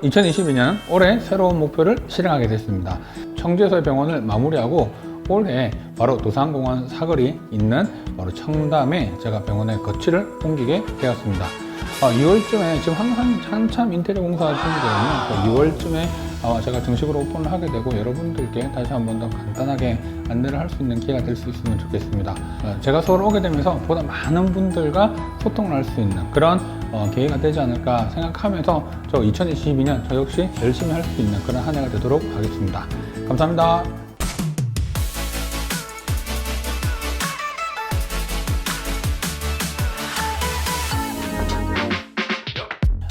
2022년 올해 새로운 목표를 실행하게 됐습니다. 청주에서의 병원을 마무리하고 올해 바로 도산공원 사거리 있는 바로 청담에 제가 병원의 거치를 옮기게 되었습니다. 2월쯤에 지금 한참 인테리어 공사 중이거든요. 2월쯤에 아마 제가 정식으로 오픈을 하게 되고 여러분들께 다시 한 번 더 간단하게 안내를 할 수 있는 기회가 될 수 있으면 좋겠습니다. 제가 서울 오게 되면서 보다 많은 분들과 소통을 할 수 있는 그런 기회가 되지 않을까 생각하면서 저 2022년 저 역시 열심히 할 수 있는 그런 한 해가 되도록 하겠습니다. 감사합니다.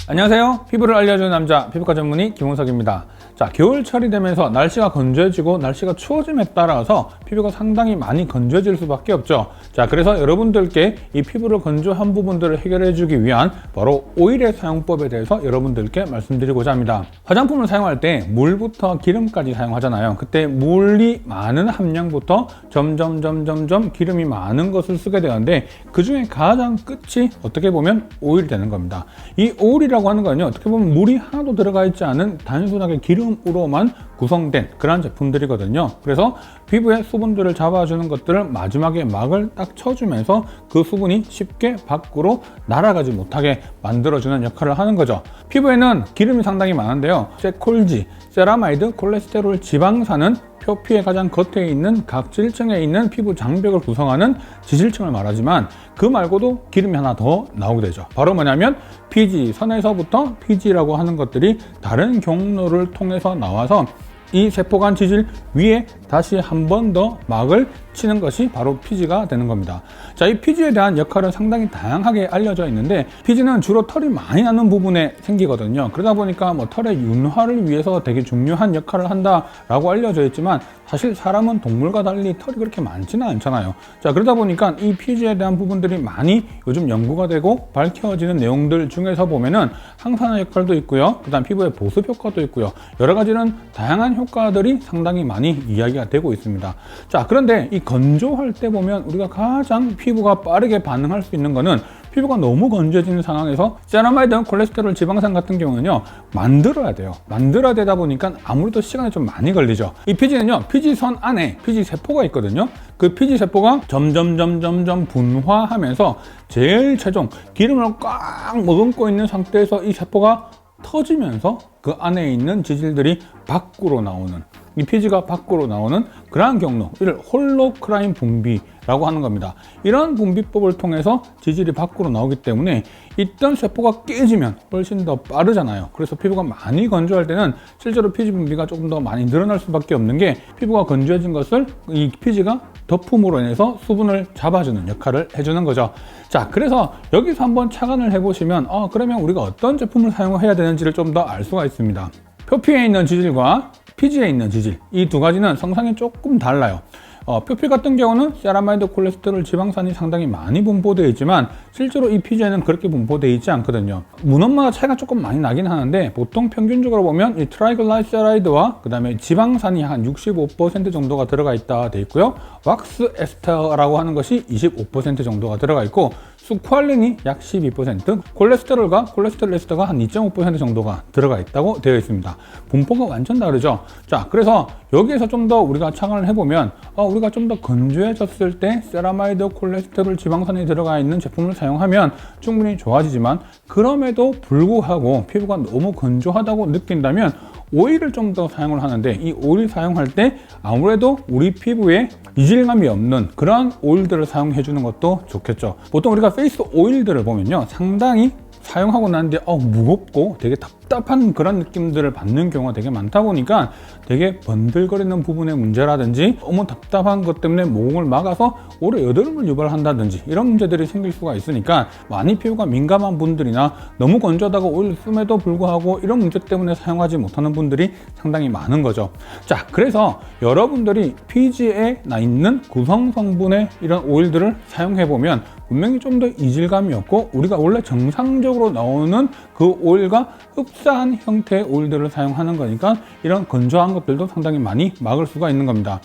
안녕하세요. 피부를 알려주는 남자 피부과 전문의 김홍석입니다. 자, 겨울철이 되면서 날씨가 건조해지고 날씨가 추워짐에 따라서 피부가 상당히 많이 건조해질 수밖에 없죠. 자, 그래서 여러분들께 이 피부를 건조한 부분들을 해결해 주기 위한 바로 오일의 사용법에 대해서 여러분들께 말씀드리고자 합니다. 화장품을 사용할 때 물부터 기름까지 사용하잖아요. 그때 물이 많은 함량부터 점점 기름이 많은 것을 쓰게 되는데 그 중에 가장 끝이 어떻게 보면 오일이 되는 겁니다. 이 오일이라고 하는 거는요, 어떻게 보면 물이 하나도 들어가 있지 않은 단순하게 기름으로만 구성된 그런 제품들이거든요. 그래서 피부의 수분들을 잡아주는 것들을 마지막에 막을 딱 쳐주면서 그 수분이 쉽게 밖으로 날아가지 못하게 만들어주는 역할을 하는 거죠. 피부에는 기름이 상당히 많은데요, 세콜지, 세라마이드, 콜레스테롤, 지방산은 표피의 가장 겉에 있는 각질층에 있는 피부 장벽을 구성하는 지질층을 말하지만 그 말고도 기름이 하나 더 나오게 되죠. 바로 뭐냐면 피지선에서부터 피지라고 하는 것들이 다른 경로를 통해서 나와서 이 세포간 지질 위에 다시 한 번 더 막을 치는 것이 바로 피지가 되는 겁니다. 자, 이 피지에 대한 역할은 상당히 다양하게 알려져 있는데 피지는 주로 털이 많이 나는 부분에 생기거든요. 그러다 보니까 뭐 털의 윤화를 위해서 되게 중요한 역할을 한다라고 알려져 있지만 사실 사람은 동물과 달리 털이 그렇게 많지는 않잖아요. 자, 그러다 보니까 이 피지에 대한 부분들이 많이 요즘 연구가 되고 밝혀지는 내용들 중에서 보면은 항산화 역할도 있고요. 그다음 피부의 보습 효과도 있고요. 여러 가지는 다양한 효과들이 상당히 많이 이야기가 되고 있습니다. 자, 그런데 이 건조할 때 보면 우리가 가장 피부가 빠르게 반응할 수 있는 거는 피부가 너무 건조해지는 상황에서 세라마이드, 콜레스테롤, 지방산 같은 경우는요, 만들어야 돼요. 만들어야 되다 보니까 아무래도 시간이 좀 많이 걸리죠. 이 피지는요, 피지선 안에 피지세포가 있거든요. 그 피지세포가 점점 분화하면서 제일 최종 기름을 꽉 머금고 있는 상태에서 이 세포가 터지면서 그 안에 있는 지질들이 밖으로 나오는, 이 피지가 밖으로 나오는 그러한 경로, 이를 홀로크라인 분비라고 하는 겁니다. 이런 분비법을 통해서 지질이 밖으로 나오기 때문에 있던 세포가 깨지면 훨씬 더 빠르잖아요. 그래서 피부가 많이 건조할 때는 실제로 피지 분비가 조금 더 많이 늘어날 수밖에 없는 게, 피부가 건조해진 것을 이 피지가 덮음으로 인해서 수분을 잡아주는 역할을 해주는 거죠. 자, 그래서 여기서 한번 착안을 해보시면 그러면 우리가 어떤 제품을 사용해야 되는지를 좀 더 알 수가 있습니다. 표피에 있는 지질과 피지에 있는 지질, 이 두 가지는 성상이 조금 달라요. 표피 같은 경우는 세라마이드, 콜레스테롤, 지방산이 상당히 많이 분포되어 있지만 실제로 이 피지에는 그렇게 분포되어 있지 않거든요. 문헌마다 차이가 조금 많이 나긴 하는데 보통 평균적으로 보면 이 트라이글라이세라이드와 그 다음에 지방산이 한 65% 정도가 들어가 있다 돼 있고요. 왁스 에스터라고 하는 것이 25% 정도가 들어가 있고, 스쿠알린이 약 12%, 콜레스테롤과 콜레스테롤 에스터가 한 2.5% 정도가 들어가 있다고 되어 있습니다. 분포가 완전 다르죠. 자, 그래서 여기에서 좀 더 우리가 착안을 해보면 우리가 좀 더 건조해졌을 때 세라마이드, 콜레스테롤, 지방산이 들어가 있는 제품을 사용하면 충분히 좋아지지만, 그럼에도 불구하고 피부가 너무 건조하다고 느낀다면 오일을 좀 더 사용을 하는데, 이 오일 사용할 때 아무래도 우리 피부에 이질감이 없는 그러한 오일들을 사용해 주는 것도 좋겠죠. 보통 우리가 페이스 오일들을 보면요, 상당히 사용하고 나는데 무겁고 되게 답답한 그런 느낌들을 받는 경우가 되게 많다 보니까 되게 번들거리는 부분의 문제라든지 너무 답답한 것 때문에 모공을 막아서 오래 여드름을 유발한다든지 이런 문제들이 생길 수가 있으니까, 많이 피부가 민감한 분들이나 너무 건조하다고 오일 씀에도 불구하고 이런 문제 때문에 사용하지 못하는 분들이 상당히 많은 거죠. 자, 그래서 여러분들이 피지에 나 있는 구성 성분의 이런 오일들을 사용해 보면 분명히 좀 더 이질감이 없고 우리가 원래 정상적으로 나오는 그 오일과 흡수 흡사한 형태의 오일들을 사용하는 거니까 이런 건조한 것들도 상당히 많이 막을 수가 있는 겁니다.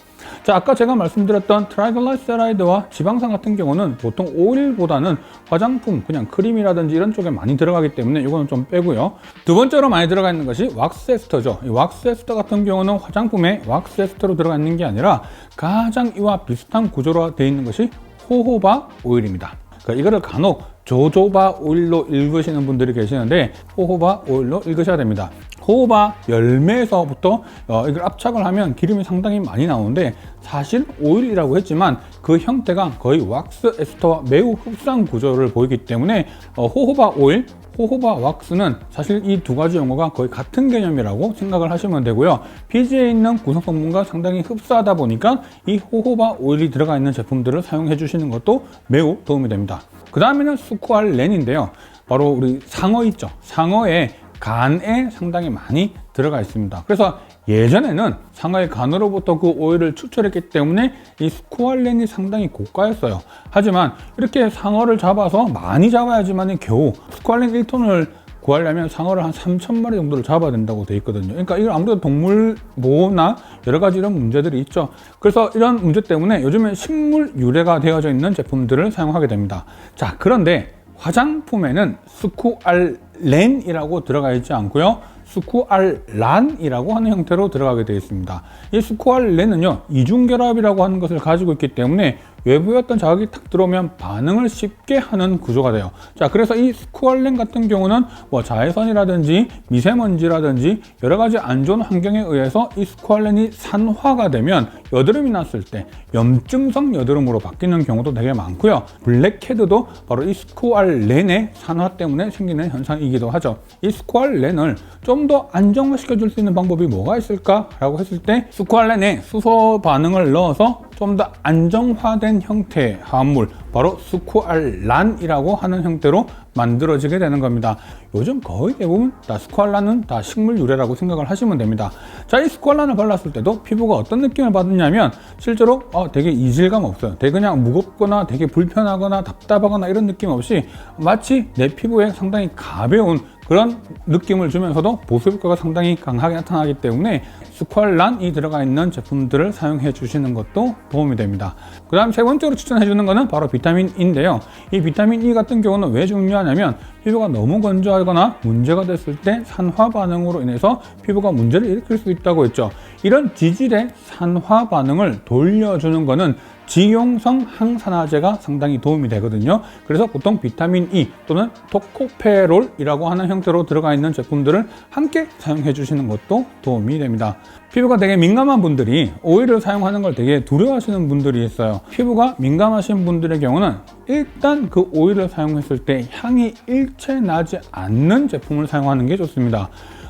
자, 아까 제가 말씀드렸던 트라이글라이세라이드와 지방산 같은 경우는 보통 오일보다는 화장품, 그냥 크림이라든지 이런 쪽에 많이 들어가기 때문에 이거는 좀 빼고요. 두 번째로 많이 들어가 있는 것이 왁스 에스터죠. 이 왁스 에스터 같은 경우는 화장품에 왁스 에스터로 들어가 있는 게 아니라 가장 이와 비슷한 구조로 되어 있는 것이 호호바 오일입니다. 그러니까 이거를 간혹 조조바 오일로 읽으시는 분들이 계시는데 호호바 오일로 읽으셔야 됩니다. 호호바 열매에서부터 이걸 압착을 하면 기름이 상당히 많이 나오는데 사실 오일이라고 했지만 그 형태가 거의 왁스 에스터와 매우 흡사한 구조를 보이기 때문에 호호바 오일, 호호바 왁스는 사실 이 두 가지 용어가 거의 같은 개념이라고 생각을 하시면 되고요. 피지에 있는 구성 성분과 상당히 흡사하다 보니까 이 호호바 오일이 들어가 있는 제품들을 사용해 주시는 것도 매우 도움이 됩니다. 그 다음에는 스쿠알렌인데요. 바로 우리 상어 있죠. 상어에 간에 상당히 많이 들어가 있습니다. 그래서 예전에는 상어의 간으로부터 그 오일을 추출했기 때문에 이 스쿠알렌이 상당히 고가였어요. 하지만 이렇게 상어를 잡아서 많이 잡아야지만 겨우 스쿠알렌 1톤을 구하려면 상어를 한 3,000마리 정도를 잡아야 된다고 돼 있거든요. 그러니까 이건 아무래도 동물 보호나 여러 가지 이런 문제들이 있죠. 그래서 이런 문제 때문에 요즘에 식물 유래가 되어져 있는 제품들을 사용하게 됩니다. 자, 그런데 화장품에는 스쿠알렌이라고 들어가 있지 않고요. 스쿠알란이라고 하는 형태로 들어가게 되어 있습니다. 이 스쿠알렌은요, 이중결합이라고 하는 것을 가지고 있기 때문에 외부의 어떤 자극이 탁 들어오면 반응을 쉽게 하는 구조가 돼요. 자, 그래서 이 스쿠알렌 같은 경우는 뭐 자외선이라든지 미세먼지라든지 여러 가지 안 좋은 환경에 의해서 이 스쿠알렌이 산화가 되면 여드름이 났을 때 염증성 여드름으로 바뀌는 경우도 되게 많고요. 블랙헤드도 바로 이 스쿠알렌의 산화 때문에 생기는 현상이기도 하죠. 이 스쿠알렌을 좀 더 안정화시켜 줄 수 있는 방법이 뭐가 있을까라고 했을 때 스쿠알렌에 수소 반응을 넣어서 좀 더 안정화된 형태의 화합물, 바로 스쿠알란이라고 하는 형태로 만들어지게 되는 겁니다. 요즘 거의 대부분 다 스쿠알란은 다 식물 유래라고 생각을 하시면 됩니다. 자, 이 스쿠알란을 발랐을 때도 피부가 어떤 느낌을 받느냐면 실제로 되게 이질감 없어요. 되게 그냥 무겁거나 되게 불편하거나 답답하거나 이런 느낌 없이 마치 내 피부에 상당히 가벼운 그런 느낌을 주면서도 보습 효과가 상당히 강하게 나타나기 때문에 스쿠알란이 들어가 있는 제품들을 사용해 주시는 것도 도움이 됩니다. 그 다음 세 번째로 추천해 주는 것은 바로 비타민 E인데요. 이 비타민 E 같은 경우는 왜 중요하냐면 피부가 너무 건조하거나 문제가 됐을 때 산화 반응으로 인해서 피부가 문제를 일으킬 수 있다고 했죠. 이런 지질의 산화 반응을 돌려주는 것은 지용성 항산화제가 상당히 도움이 되거든요. 그래서 보통 비타민 E 또는 토코페롤이라고 하는 형태로 들어가 있는 제품들을 함께 사용해 주시는 것도 도움이 됩니다. 피부가 되게 민감한 분들이 오일을 사용하는 걸 되게 두려워하시는 분들이 있어요. 피부가 민감하신 분들의 경우는 일단 그 오일을 사용했을 때 향이 일체 나지 않는 제품을 사용하는 게 좋습니다.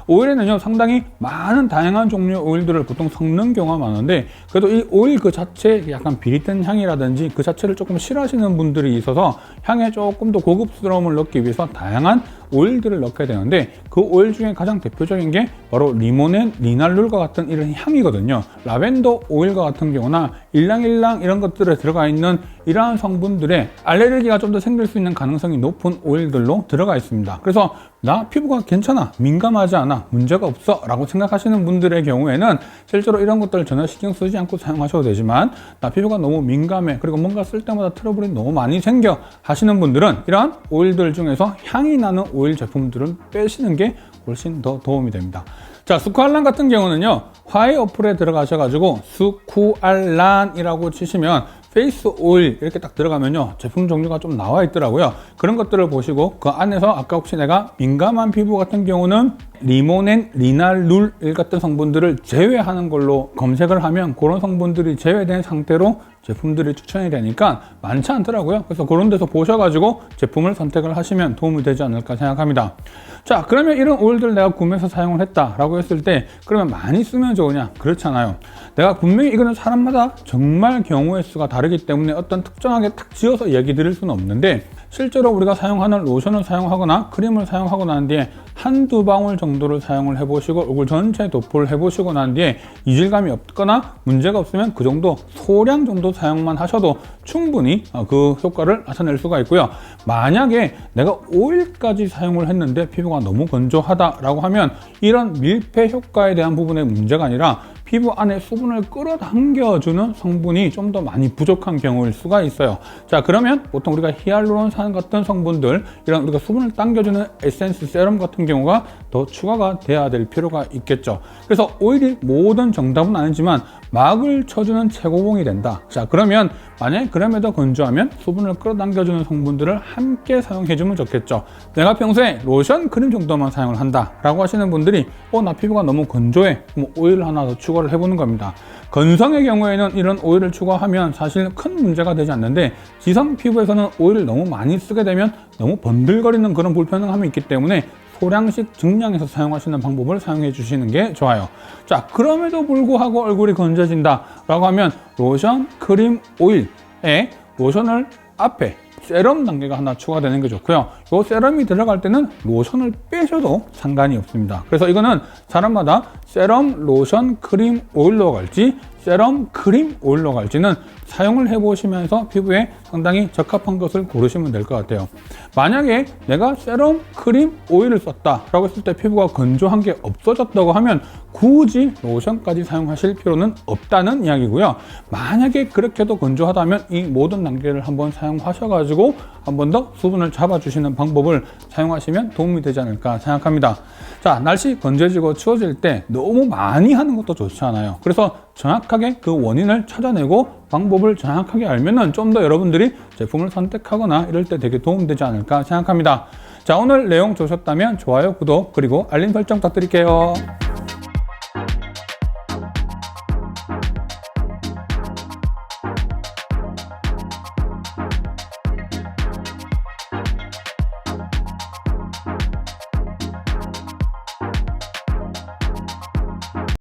오일에는요, 상당히 많은 다양한 종류의 오일들을 보통 섞는 경우가 많은데 그래도 이 오일 그 자체에 약간 비릿한 향이라든지 그 자체를 조금 싫어하시는 분들이 있어서 향에 조금 더 고급스러움을 넣기 위해서 다양한 오일들을 넣게 되는데 그 오일 중에 가장 대표적인 게 바로 리모넨, 리날룰과 같은 이런 향이거든요. 라벤더 오일과 같은 경우나 일랑일랑 이런 것들에 들어가 있는 이러한 성분들에 알레르기가 좀 더 생길 수 있는 가능성이 높은 오일들로 들어가 있습니다. 그래서 나 피부가 괜찮아, 민감하지 않아, 문제가 없어 라고 생각하시는 분들의 경우에는 실제로 이런 것들을 전혀 신경 쓰지 않고 사용하셔도 되지만 나 피부가 너무 민감해, 그리고 뭔가 쓸 때마다 트러블이 너무 많이 생겨 하시는 분들은 이러한 오일들 중에서 향이 나는 오일 제품들을 빼시는 게 훨씬 더 도움이 됩니다. 자, 스쿠알란 같은 경우는요, 화해 어플에 들어가셔가지고 스쿠알란이라고 치시면 페이스 오일 이렇게 딱 들어가면요, 제품 종류가 좀 나와 있더라고요. 그런 것들을 보시고 그 안에서 아까 혹시 내가 민감한 피부 같은 경우는 리모넨, 리날룰 같은 성분들을 제외하는 걸로 검색을 하면 그런 성분들이 제외된 상태로 제품들이 추천이 되니까 많지 않더라고요. 그래서 그런 데서 보셔가지고 제품을 선택을 하시면 도움이 되지 않을까 생각합니다. 자, 그러면 이런 오일들 내가 구매해서 사용을 했다라고 했을 때 그러면 많이 쓰면 좋으냐? 그렇잖아요. 내가 분명히 이거는 사람마다 정말 경우의 수가 다르기 때문에 어떤 특정하게 탁 지어서 얘기 드릴 수는 없는데 실제로 우리가 사용하는 로션을 사용하거나 크림을 사용하고 난 뒤에 한두 방울 정도를 사용을 해보시고 얼굴 전체에 도포를 해보시고 난 뒤에 이질감이 없거나 문제가 없으면 그 정도 소량 정도 사용만 하셔도 충분히 그 효과를 나타낼 수가 있고요. 만약에 내가 오일까지 사용을 했는데 피부가 너무 건조하다라고 하면 이런 밀폐 효과에 대한 부분의 문제가 아니라 피부 안에 수분을 끌어당겨주는 성분이 좀 더 많이 부족한 경우일 수가 있어요. 자, 그러면 보통 우리가 히알루론산 같은 성분들, 이런 우리가 수분을 당겨주는 에센스 세럼 같은 경우가 더 추가가 돼야 될 필요가 있겠죠. 그래서 오일이 모든 정답은 아니지만 막을 쳐주는 최고봉이 된다. 자, 그러면 만약에 그럼에도 건조하면 수분을 끌어당겨주는 성분들을 함께 사용해주면 좋겠죠. 내가 평소에 로션, 크림 정도만 사용을 한다 라고 하시는 분들이 나 피부가 너무 건조해, 그럼 오일을 하나 더 추가를 해보는 겁니다. 건성의 경우에는 이런 오일을 추가하면 사실 큰 문제가 되지 않는데, 지성 피부에서는 오일을 너무 많이 쓰게 되면 너무 번들거리는 그런 불편함이 있기 때문에 소량씩 증량해서 사용하시는 방법을 사용해 주시는 게 좋아요. 자, 그럼에도 불구하고 얼굴이 건조해진다 라고 하면 로션, 크림, 오일에 로션을 앞에 세럼 단계가 하나 추가되는 게 좋고요. 이 세럼이 들어갈 때는 로션을 빼셔도 상관이 없습니다. 그래서 이거는 사람마다 세럼, 로션, 크림, 오일로 갈지 세럼, 크림, 오일로 갈지는 사용을 해보시면서 피부에 상당히 적합한 것을 고르시면 될 것 같아요. 만약에 내가 세럼, 크림, 오일을 썼다라고 했을 때 피부가 건조한 게 없어졌다고 하면 굳이 로션까지 사용하실 필요는 없다는 이야기고요. 만약에 그렇게도 건조하다면 이 모든 단계를 한번 사용하셔가지고 한 번 더 수분을 잡아주시는 방법을 사용하시면 도움이 되지 않을까 생각합니다. 자, 날씨 건조해지고 추워질 때 너무 많이 하는 것도 좋지 않아요. 그래서 정확하게 그 원인을 찾아내고 방법을 정확하게 알면은 좀 더 여러분들이 제품을 선택하거나 이럴 때 되게 도움되지 않을까 생각합니다. 자, 오늘 내용 좋으셨다면 좋아요, 구독, 그리고 알림 설정 부탁드릴게요.